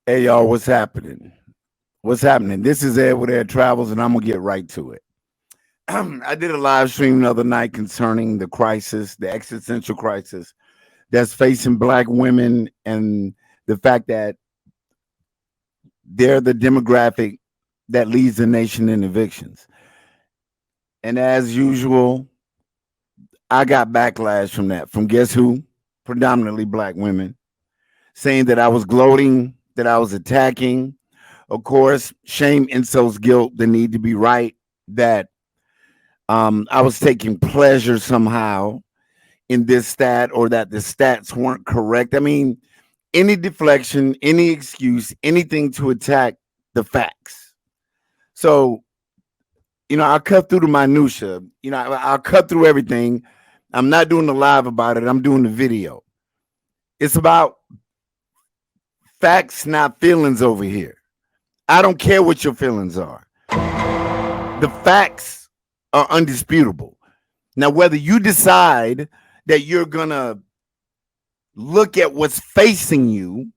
Hey y'all, what's happening? What's happening? This is Ed with Ed Travels, and I'm gonna get right to it. I did a live stream the other night concerning the crisis, the existential crisis that's facing black women, and the fact that they're the demographic that leads the nation in evictions. And as usual, I got backlash from that. From guess who? Predominantly black women, saying that I was gloating, that I was attacking. Of course, shame, insults, guilt, the need to be right, that I was taking pleasure somehow in this stat, or that the stats weren't correct. I mean, any deflection, any excuse, anything to attack the facts. So, I'll cut through the minutia. I'll cut through everything. I'm not doing the live about it. I'm doing the video. It's about facts, not feelings over here. I don't care what your feelings are. The facts are undisputable. Now, whether you decide that you're going to look at what's facing you,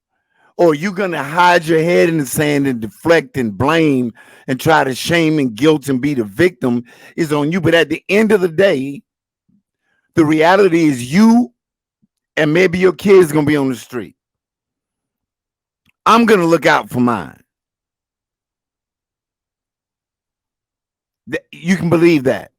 or you're going to hide your head in the sand and deflect and blame and try to shame and guilt and be the victim, is on you. But at the end of the day, the reality is you and maybe your kid's going to be on the street. I'm going to look out for mine. You can believe that.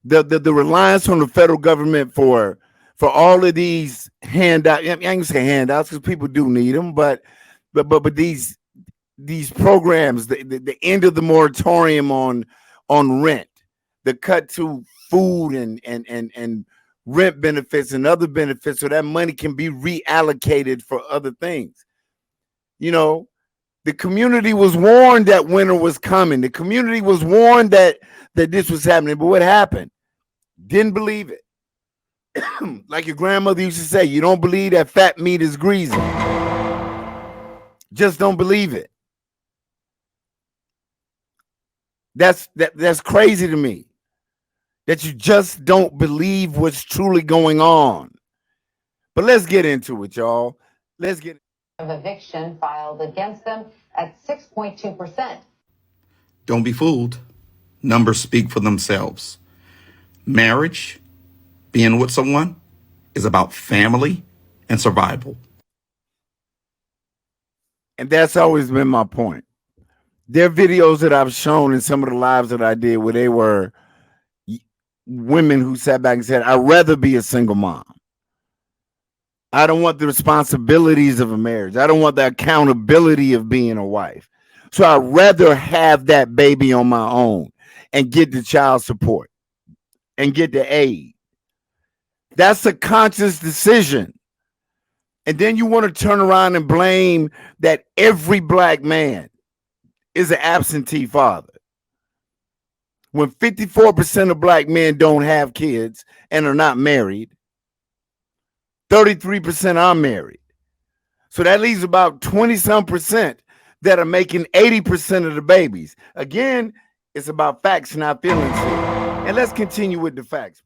The reliance on the federal government for all of these handouts. I ain't gonna say handouts because people do need them, but these programs, the end of the moratorium on rent, the cut to food and rent benefits and other benefits, so that money can be reallocated for other things. The community was warned that winter was coming. The community was warned that this was happening. But what happened? Didn't believe it. Like your grandmother used to say, you don't believe that fat meat is greasy. Just don't believe it. That's crazy to me. That you just don't believe what's truly going on. But let's get into it, y'all. Let's get of eviction filed against them at 6.2%. Don't be fooled. Numbers speak for themselves. Marriage, being with someone, is about family and survival. And that's always been my point. There are videos that I've shown in some of the lives that I did where they were women who sat back and said, I'd rather be a single mom. I don't want the responsibilities of a marriage. I don't want the accountability of being a wife. So I'd rather have that baby on my own and get the child support and get the aid. That's a conscious decision. And then you want to turn around and blame that every black man is an absentee father. When 54% of black men don't have kids and are not married, 33% are married. So that leaves about 20-some percent that are making 80% of the babies. Again, it's about facts, not feelings here. And let's continue with the facts.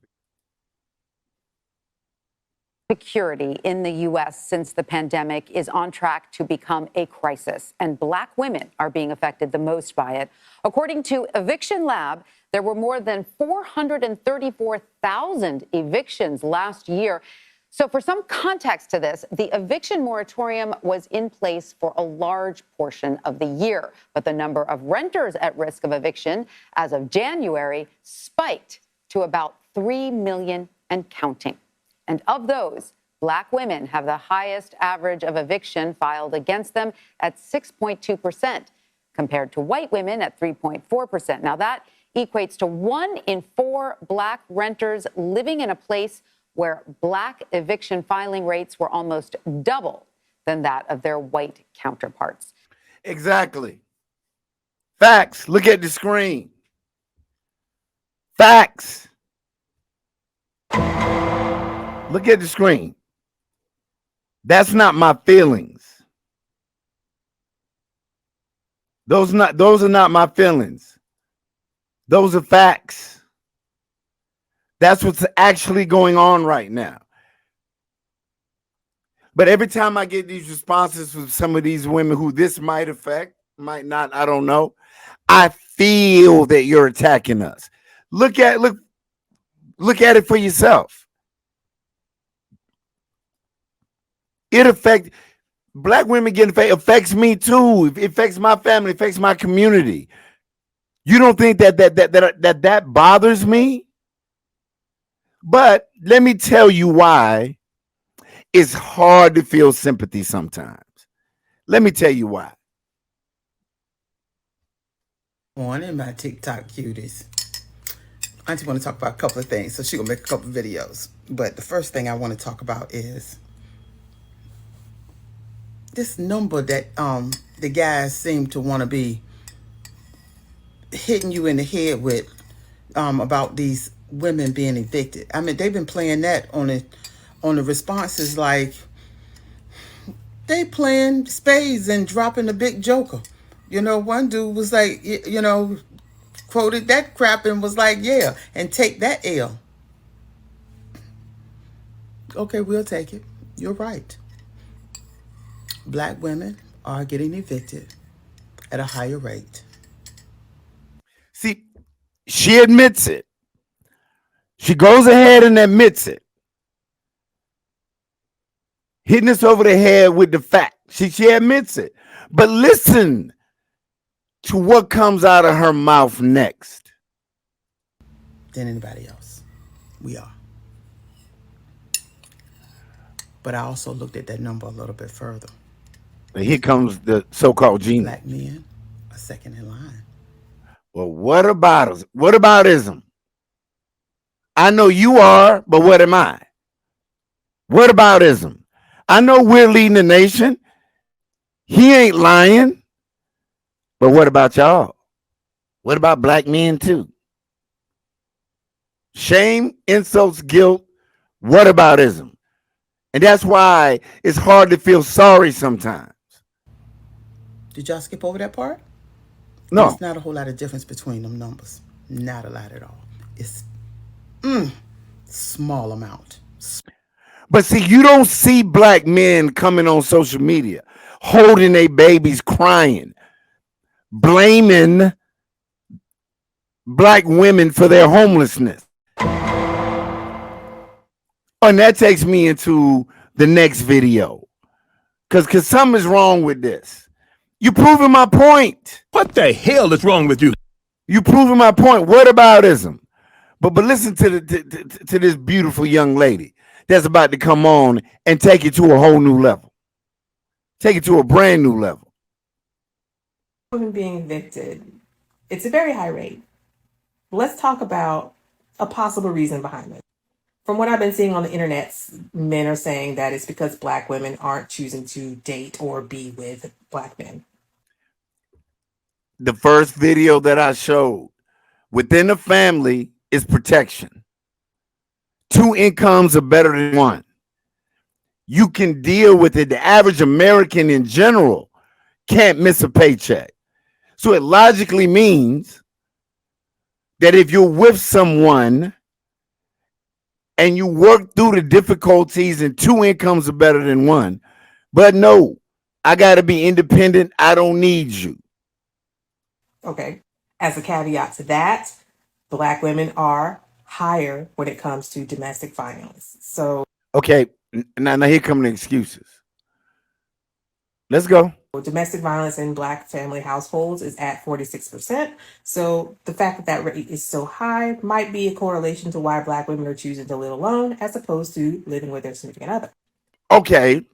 Security in the U.S. since the pandemic is on track to become a crisis, and black women are being affected the most by it. According to Eviction Lab, there were more than 434,000 evictions last year. So for some context to this, the eviction moratorium was in place for a large portion of the year, but the number of renters at risk of eviction as of January spiked to about 3 million and counting. And of those, black women have the highest average of eviction filed against them at 6.2%, compared to white women at 3.4%. Now, that equates to 1 in 4 black renters living in a place where black eviction filing rates were almost double than that of their white counterparts. Exactly. Facts. Look at the screen. Facts. Look at the screen. That's not my feelings. Those are not my feelings. Those are facts. That's what's actually going on right now. But every time I get these responses from some of these women who this might affect, might not, I don't know. I feel that you're attacking us. Look at it for yourself. It affects black women getting affects me too. It affects my family, it affects my community. You don't think that bothers me? But let me tell you why it's hard to feel sympathy sometimes. Let me tell you why. Morning, my TikTok cuties. Auntie want to talk about a couple of things, so she gonna make a couple of videos. But the first thing I want to talk about is this number that the guys seem to want to be hitting you in the head with about these women being evicted. I mean, they've been playing that on the responses like they playing spades and dropping the big joker. One dude was like, quoted that crap and was like, yeah, and take that L. Okay, we'll take it. You're right. Black women are getting evicted at a higher rate. See, she admits it. She goes ahead and admits it. Hitting us over the head with the fact. She admits it. But listen to what comes out of her mouth next. Than anybody else. We are. But I also looked at that number a little bit further. Here comes the so-called genius. Black men are second in line. Well, what about us? What about ism? I know you are, but what am I? What about ism? I know we're leading the nation. He ain't lying. But what about y'all? What about black men too? Shame, insults, guilt. What about ism? And that's why it's hard to feel sorry sometimes. Did y'all skip over that part? No. There's not a whole lot of difference between them numbers. Not a lot at all. It's small amount. But see, you don't see black men coming on social media, holding their babies, crying, blaming black women for their homelessness. And that takes me into the next video. Because something is wrong with this. You're proving my point. What the hell is wrong with you? You're proving my point. What about ism? But listen to to this beautiful young lady that's about to come on and take it to a whole new level. Take it to a brand new level. Women being evicted, it's a very high rate. Let's talk about a possible reason behind it. From what I've been seeing on the internet, men are saying that it's because black women aren't choosing to date or be with black men. The first video that I showed, within a family is protection. 2 incomes are better than 1. You can deal with it. The average American in general can't miss a paycheck. So it logically means that if you're with someone and you work through the difficulties and 2 incomes are better than 1, but no, I got to be independent. I don't need you. Okay. As a caveat to that, black women are higher when it comes to domestic violence. So, okay, now here come the excuses. Let's go. Domestic violence in black family households is at 46%. So the fact that that rate is so high might be a correlation to why black women are choosing to live alone as opposed to living with their significant other. Okay,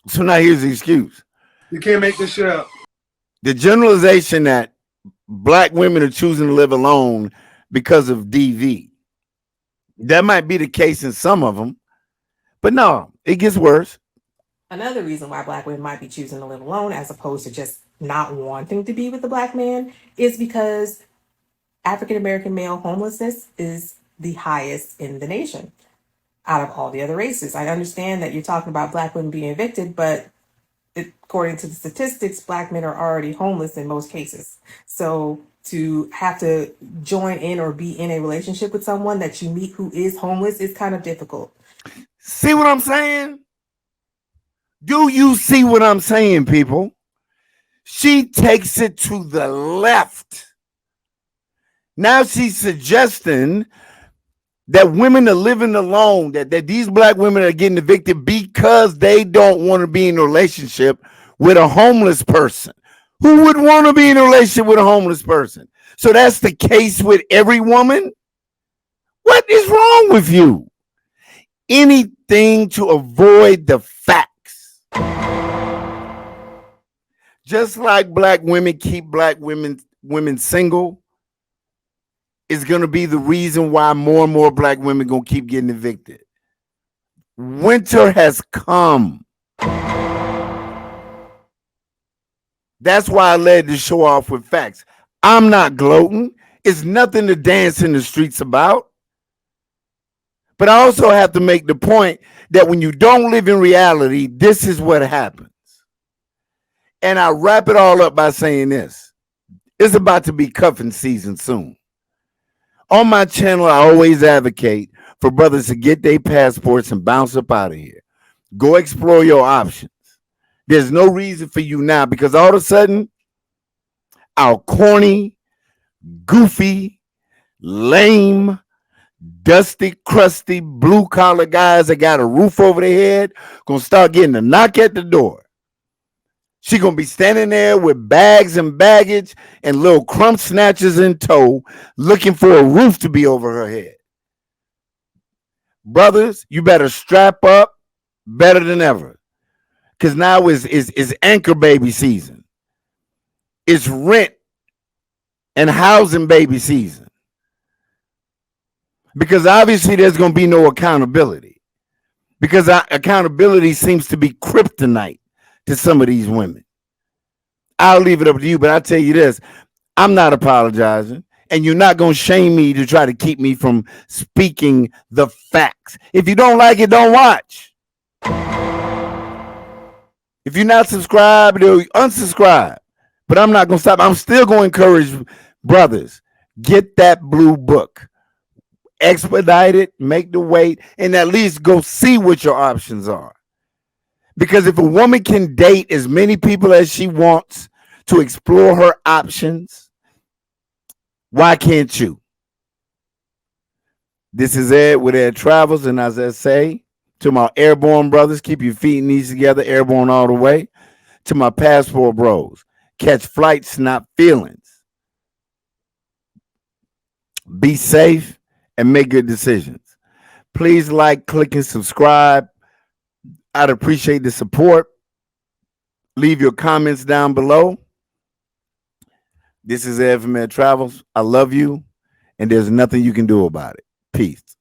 so now here's the excuse. You can't make this shit up. The generalization that black women are choosing to live alone because of DV. That might be the case in some of them, but no, it gets worse. Another reason why black women might be choosing to live alone as opposed to just not wanting to be with a black man is because African American male homelessness is the highest in the nation out of all the other races. I understand that you're talking about black women being evicted, but according to the statistics, black men are already homeless in most cases. So to have to join in or be in a relationship with someone that you meet who is homeless is kind of difficult. See what I'm saying? Do you see what I'm saying, people? She takes it to the left. Now she's suggesting that women are living alone, that these black women are getting evicted because they don't want to be in a relationship with a homeless person. Who would want to be in a relationship with a homeless person? So that's the case with every woman? What is wrong with you? Anything to avoid the facts. Just like black women keep black women single, is going to be the reason why more and more black women going to keep getting evicted. Winter has come. That's why I led the show off with facts. I'm not gloating. It's nothing to dance in the streets about. But I also have to make the point that when you don't live in reality, this is what happens. And I wrap it all up by saying this. It's about to be cuffing season soon. On my channel, I always advocate for brothers to get their passports and bounce up out of here. Go explore your options. There's no reason for you now because all of a sudden, our corny, goofy, lame, dusty, crusty, blue-collar guys that got a roof over their head gonna start getting a knock at the door. She gonna be standing there with bags and baggage and little crumb snatchers in tow, looking for a roof to be over her head. Brothers, you better strap up better than ever, because now is anchor baby season. It's rent and housing baby season, because obviously there's gonna be no accountability, because accountability seems to be kryptonite to some of these women. I'll leave it up to you, but I'll tell you this. I'm not apologizing, and you're not going to shame me to try to keep me from speaking the facts. If you don't like it, don't watch. If you're not subscribed, unsubscribe. But I'm not going to stop. I'm still going to encourage brothers, get that blue book. Expedite it, make the wait, and at least go see what your options are. Because if a woman can date as many people as she wants to explore her options, why can't you? This is Ed with Ed Travels, and as I say, to my airborne brothers, keep your feet and knees together, airborne all the way. To my passport bros, catch flights, not feelings. Be safe and make good decisions. Please like, click, and subscribe. I'd appreciate the support. Leave your comments down below. This is Ed from Ed Travels. I love you, and there's nothing you can do about it. Peace.